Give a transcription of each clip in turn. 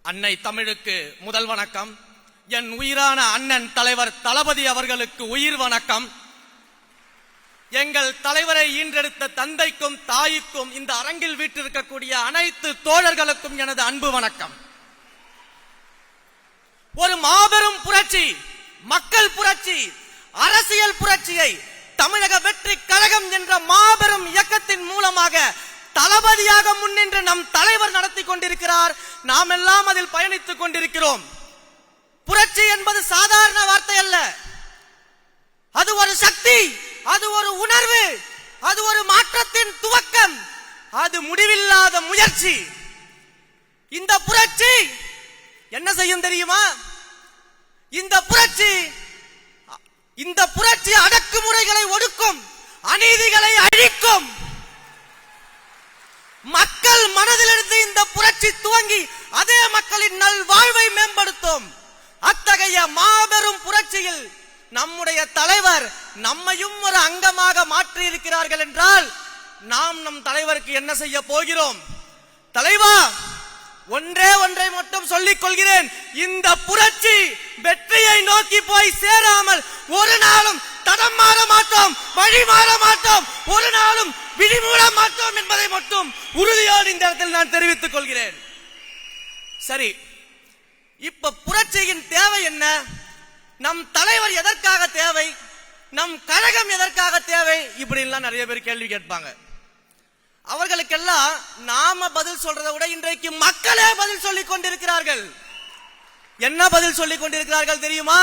அன்னை தமிழுக்கு முதல் வணக்கம். என் உயிரான அண்ணன் தலைவர் தளபதி அவர்களுக்கு உயிர் வணக்கம். எங்கள் தலைவரை ஈன்றெடுத்த தந்தைக்கும் தாய்க்கும் இந்த அரங்கில் வீற்றிருக்கக்கூடிய அனைத்து தோழர்களுக்கும் எனது அன்பு வணக்கம். ஒரு மாபெரும் புரட்சி, மக்கள் புரட்சி, அரசியல் புரட்சியை தமிழக வெற்றி கழகம் என்ற மாபெரும் இயக்கத்தின் மூலமாக தளபதியாக முன்னின்று நம் தலைவர் நடத்தி கொண்டிருக்கிறார். நாம் எல்லாம் அதில் பயணித்துக் கொண்டிருக்கிறோம். புரட்சி என்பது சாதாரண வார்த்தை அல்ல. அது ஒரு சக்தி, அது ஒரு உணர்வு, அது ஒரு மாற்றத்தின் துவக்கம், அது முடிவில்லாத முயற்சி. இந்த புரட்சி என்ன செய்யும் தெரியுமா? இந்த புரட்சி அடக்குமுறைகளை ஒடுக்கும், அநீதிகளை அழிக்கும். மக்கள் மனதிலிருந்து இந்த புரட்சி துவங்கி அதே மக்களின் நல்வாழ்வை மேம்படுத்தும். அத்தகைய மாபெரும் புரட்சியில் நம்முடைய தலைவர் நம்மையும் ஒரு அங்கமாக மாற்றி இருக்கிறார்கள் என்றால் நாம் நம் தலைவருக்கு என்ன செய்ய போகிறோம்? தலைவா, ஒன்றை மட்டும் சொல்லிக் கொள்கிறேன். இந்த புரட்சி வெற்றியை நோக்கி போய் சேராமல் ஒரு நாளும் தடம் மாற மாட்டோம், வழி மாற மாட்டோம், ஒரு நாளும் விழிமூட மாட்டோம் என்பதை மட்டும் உறுதியோடு இந்த இடத்தில் நான் தெரிவித்துக் கொள்கிறேன். சரி, இப்ப புரட்சியின் தேவை என்ன? நம் தலைவர் எதற்காக தேவை? நம் கழகம் எதற்காக தேவை? இப்படி எல்லாம் நிறைய பேர் கேள்வி கேட்பாங்க. அவர்களுக்கெல்லாம் நாம பதில் சொல்றதை விட இன்றைக்கு மக்களே பதில் சொல்லிக் கொண்டிருக்கிறார்கள். என்ன பதில் சொல்லிக் கொண்டிருக்கிறார்கள் தெரியுமா?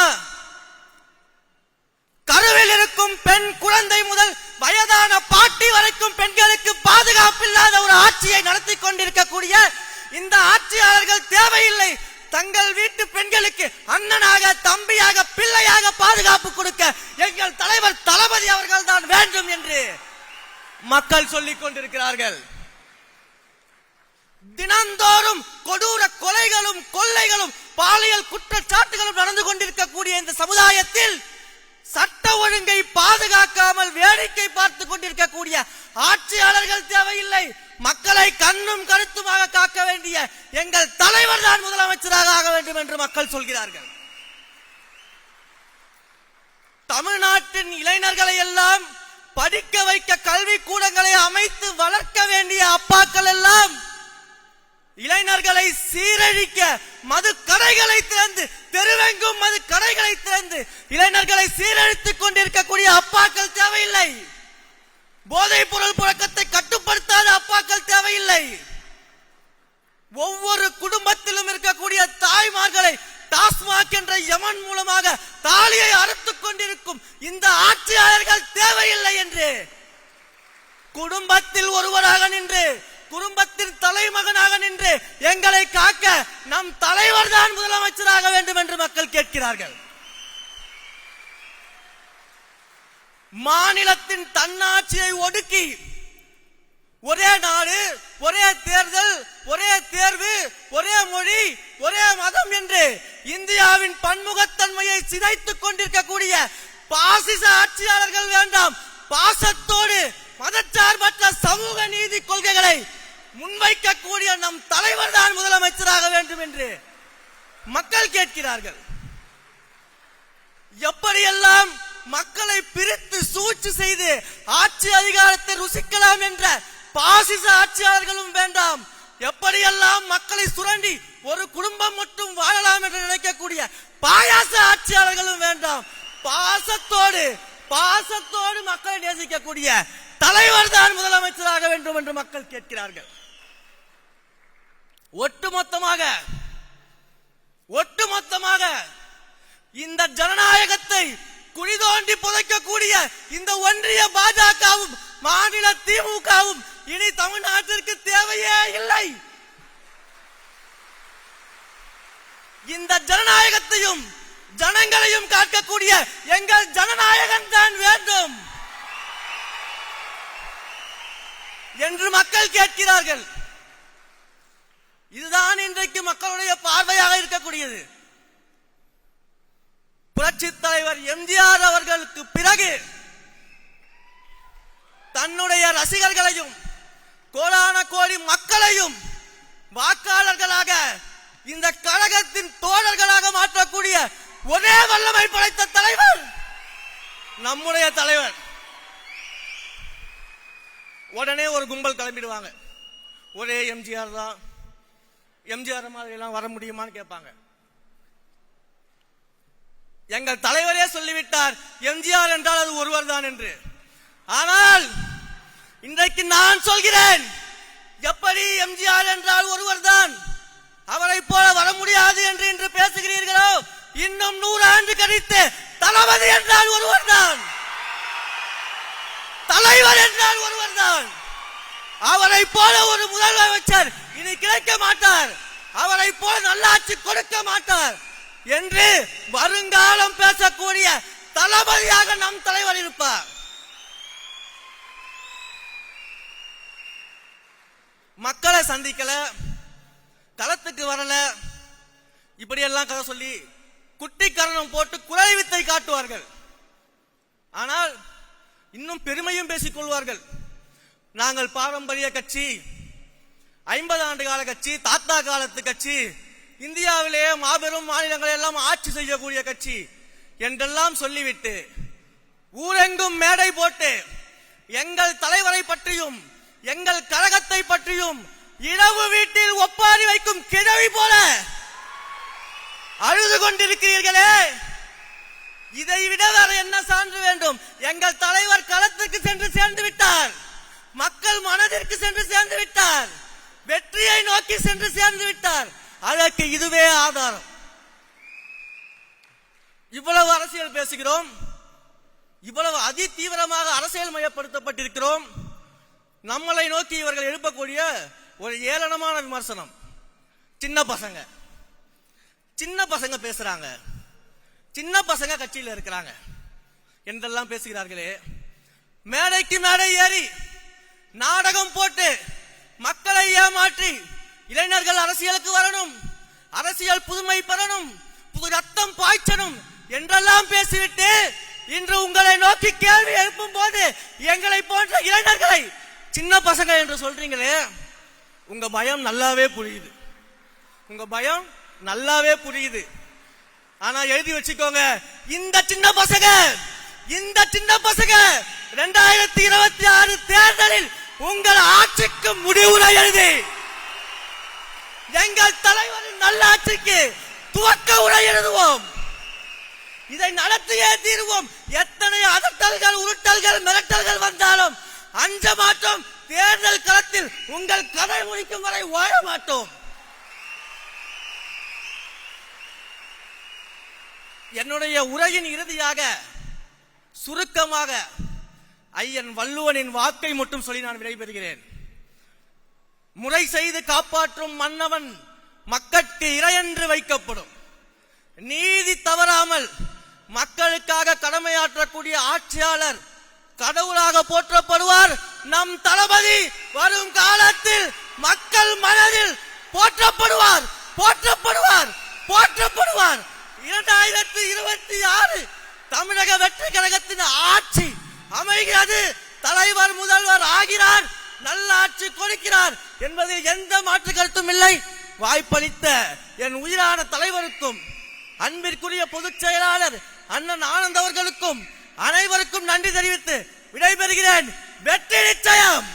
கருவில் இருக்கும் பெண் குழந்தை முதல் வயதான பாட்டி வரைக்கும் பெண்களுக்கு பாதுகாப்பு இல்லாத ஒரு ஆட்சியை நடத்தி கொண்டிருக்கக்கூடிய இந்த ஆட்சியாளர்கள் தேவையில்லை. தங்கள் வீட்டு பெண்களுக்கு அண்ணனாக, தம்பியாக, பிள்ளையாக பாதுகாப்பு கொடுக்க எங்கள் தலைவர் தளபதி அவர்கள் தான் வேண்டும் என்று மக்கள் சொல்லிக் கொண்டிருக்கிறார்கள். தினந்தோறும் கொடூர கொலைகளும் கொள்ளைகளும் பாலியல் குற்றச்சாட்டுகளும் நடந்து கொண்டிருக்கக்கூடிய இந்த சமுதாயத்தில் சட்ட ஒழுங்கை பாதுகாக்காமல் வேடிக்கை பார்த்துக் கொண்டிருக்கக்கூடிய ஆட்சியாளர்கள் தேவையில்லை. மக்களை கண்ணும் கருத்துமாக காக்க வேண்டிய எங்கள் தலைவர் தான் முதலமைச்சராக ஆக வேண்டும் என்று மக்கள் சொல்கிறார்கள். தமிழ்நாட்டின் இளைஞர்களை எல்லாம் படிக்க வைக்க கல்வி கூடங்களை அமைத்து வளர்க்க வேண்டிய அப்பாக்கள் எல்லாம் இளைஞர்களை சீரழிக்க மது கடைகளை திறந்து, தெருவெங்கும் மது கடைகளை திறந்து இளைஞர்களை சீரழித்துக் கொண்டிருக்கக்கூடிய அப்பாக்கள் தேவையில்லை. போதைப் பொருள் புழக்கத்தை கட்டுப்படுத்தாத அப்பாக்கள் தேவையில்லை. ஒவ்வொரு குடும்பத்திலும் இருக்கக்கூடிய தாய்மார்களை டாஸ்மாக் என்ற யமன் மூலமாக தாலியை அறுத்துக் கொண்டிருக்கும் இந்த ஆட்சியாளர்கள் தேவையில்லை என்று குடும்பத்தில் ஒருவராக நின்று, குடும்பத்தின் தலைமகனாக நின்று எங்களை காக்க நம் தலைவர் தான் முதலமைச்சராக வேண்டும் என்று மக்கள் கேட்கிறார்கள். மாநிலத்தின் தன்னாட்சியை ஒடுக்கி ஒரே நாடு, ஒரே தேர்தல், ஒரே தேர்வு, ஒரே மொழி, ஒரே மதம் என்று இந்தியாவின் பன்முகத்தன்மையை சிதைத்துக் கொண்டிருக்கக்கூடிய பாசிச ஆட்சியாளர்கள் வேண்டாம். பாசத்தோடு மதச்சார்பற்ற சமூக நீதி கொள்கைகளை முன்வைக்கக்கூடிய நம் தலைவர் தான் முதலமைச்சராக வேண்டும் என்று மக்கள் கேட்கிறார்கள். எப்படியெல்லாம் மக்களை பிரித்து சூழ்ச்சி செய்து ஆட்சி அதிகாரத்தை ருசிக்கலாம் என்ற பாசிச ஆட்சியாளர்களும் வேண்டாம். எப்படியெல்லாம் மக்களை சுரண்டி ஒரு குடும்பம் மட்டும் வாழலாம் என்று நினைக்கக்கூடிய பாயாச ஆட்சியாளர்களும் வேண்டாம். பாசத்தோடு மக்களை நேசிக்கக்கூடிய தலைவர் தான் முதலமைச்சராக வேண்டும் என்று மக்கள் கேட்கிறார்கள். ஒட்டுமொத்தமாக இந்த ஜனநாயகத்தை குழி தோண்டி புதைக்கக்கூடிய இந்த ஒன்றிய பாஜகவும் மாநில திமுகவும் இனி தமிழ்நாட்டிற்கு தேவையே இல்லை. இந்த ஜனநாயகத்தையும் ஜனங்களையும் காக்கக்கூடிய எங்கள் ஜனநாயகன் தான் வேண்டும் என்று மக்கள் கேட்கிறார்கள். இதுதான் இன்றைக்கு மக்களுடைய பார்வையாக இருக்கக்கூடியது. புரட்சி தலைவர் எம்ஜிஆர் அவர்களுக்கு பிறகு தன்னுடைய ரசிகர்களையும் கோடான கோடி மக்களையும் வாக்காளர்களாக இந்த கழகத்தின் தோழர்களாக மாற்றக்கூடிய ஒரே வல்லமை படைத்த தலைவர் நம்முடைய தலைவர். உடனே ஒரு கும்பல் கிளம்பிடுவாங்க. ஒரே எம்ஜிஆர் தான், எம்ஜிஆர் மாதிரி எல்லாம் வர முடியுமான்னு கேட்பாங்க. எங்கள் தலைவரே சொல்லிவிட்டார் எம்ஜிஆர் என்றால் அது ஒருவர் தான் என்று. ஆனால் இன்றைக்கு நான் சொல்கிறேன், எப்படி எம்ஜிஆர் என்றால் ஒருவர் தான், அவரை போல வர முடியாது என்று இன்று பேசுகிறீர்களோ, இன்னும் 100 ஆண்டு கழித்து தளபதி என்றால் ஒருவர் தான், தலைவர் என்றால் ஒருவர் தான். அவரை போல ஒரு முதலமைச்சர் இனி கிடைக்க மாட்டார், அவரை போல நல்லாட்சி கொடுக்க மாட்டார் என்று வருங்காலம் பேசக்கூடிய தளபதியாக நம் தலைவர் இருப்பார். மக்களை சந்திக்கல, களத்துக்கு வரல, இப்படியெல்லாம் கதை சொல்லி குட்டிக்கரணம் போட்டு குறை வித்தை காட்டுவார்கள். ஆனால் இன்னும் பெருமையும் பேசிக் கொள்வார்கள். நாங்கள் பாரம்பரிய கட்சி, 50 ஆண்டு கால கட்சி, தாத்தா காலத்து கட்சி, இந்தியாவிலேயே மாபெரும் மாநிலங்களை எல்லாம் ஆட்சி செய்யக்கூடிய கட்சி என்றெல்லாம் சொல்லிவிட்டு ஊரெங்கும் மேடை போட்டு எங்கள் தலைவரை பற்றியும் எங்கள் கழகத்தை பற்றியும் இரவு வீட்டில் ஒப்பாரி வைக்கும் கிழவி போல அழுது கொண்டிருக்கிறீர்களே, இதை விட வேற என்ன சான்று வேண்டும்? எங்கள் தலைவர் களத்துக்கு சென்று சேர்ந்து விட்டார், மக்கள் மனதிற்கு சென்று சேர்ந்து விட்டார், வெற்றியை நோக்கி சென்று சேர்ந்து விட்டார். அதற்கு இதுவே ஆதாரம். இவ்வளவு அரசியல் பேசுகிறோம், இவ்வளவு அதி தீவிரமாக அரசியல் மயப்படுத்தப்பட்டிருக்கிறோம். நம்மளை நோக்கி இவர்கள் எழுப்பக்கூடிய ஒரு ஏளனமான விமர்சனம், சின்ன பசங்க பேசுறாங்க, சின்ன பசங்க கட்சியில் இருக்கிறாங்க என்றெல்லாம் பேசுகிறார்களே. மேடைக்கு மேடை ஏறி நாடகம் போட்டு மக்களை ஏமாற்றி இளைஞர்கள் அரசியலுக்கு வரணும், அரசியல் புதுமை பெறணும், புது ரத்தம் பாய்ச்சணும் என்றெல்லாம் பேசிவிட்டு இன்று உங்களை நோக்கி கேள்வி எழுப்பும் போது எங்களை போன்ற இளைஞர்களை சின்ன பசங்க என்று சொல்றீங்களே, உங்க பயம் நல்லாவே புரியுது, உங்க பயம் நல்லாவே புரியுது. ஆனா எழுதி வச்சுக்கோங்க, இந்த சின்ன பசங்க 2026 தேர்தலில் உங்கள் ஆட்சிக்கு முடிவுரை எழுதி எங்கள் தலைவரின் நல்லாட்சிக்கு துவக்க உரை எழுதுவோம். இதை நடத்தியே தீர்வோம். எத்தனை அதட்டல்கள், உருட்டல்கள், மிரட்டல்கள் வந்தாலும் அஞ்ச மாட்டோம். தேர்தல் களத்தில் உங்கள் கதை முடிக்கும் வரை ஓட மாட்டோம். என்னுடைய உரையின் இறுதியாக சுருக்கமாக ஐயன் வள்ளுவனின் வாக்கை மட்டும் சொல்லி நான் விடைபெறுகிறேன். முறை செய்து காப்பாற்றும் மன்னவன் மக்களுக்கு இறையென்று வைக்கப்படும். நீதி தவறாமல் மக்களுக்காக கடமையாற்றக்கூடிய ஆட்சியாளர் கடவுளாக போற்றப்படுவார். நம் தளபதி வரும் காலத்தில் மக்கள் மனதில் போற்றப்படுவார், போற்றப்படுவார், போற்றப்படுவார். 2026 தமிழக வெற்றி கழகத்தின் ஆட்சி அமைகிறது. தலைவர் முதல்வர் ஆகிறார், நல்ல ஆட்சி கொடுக்கிறார் என்பதில் எந்த மாற்று கருத்தும் இல்லை. வாய்ப்பளித்த என் உயிரான தலைவருக்கும் அன்பிற்குரிய பொதுச் செயலாளர் அண்ணன் ஆனந்த் அவர்களுக்கும் அனைவருக்கும் நன்றி தெரிவித்து விடைபெறுகிறேன். வெற்றி நிச்சயம்.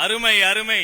அருமை அருமை.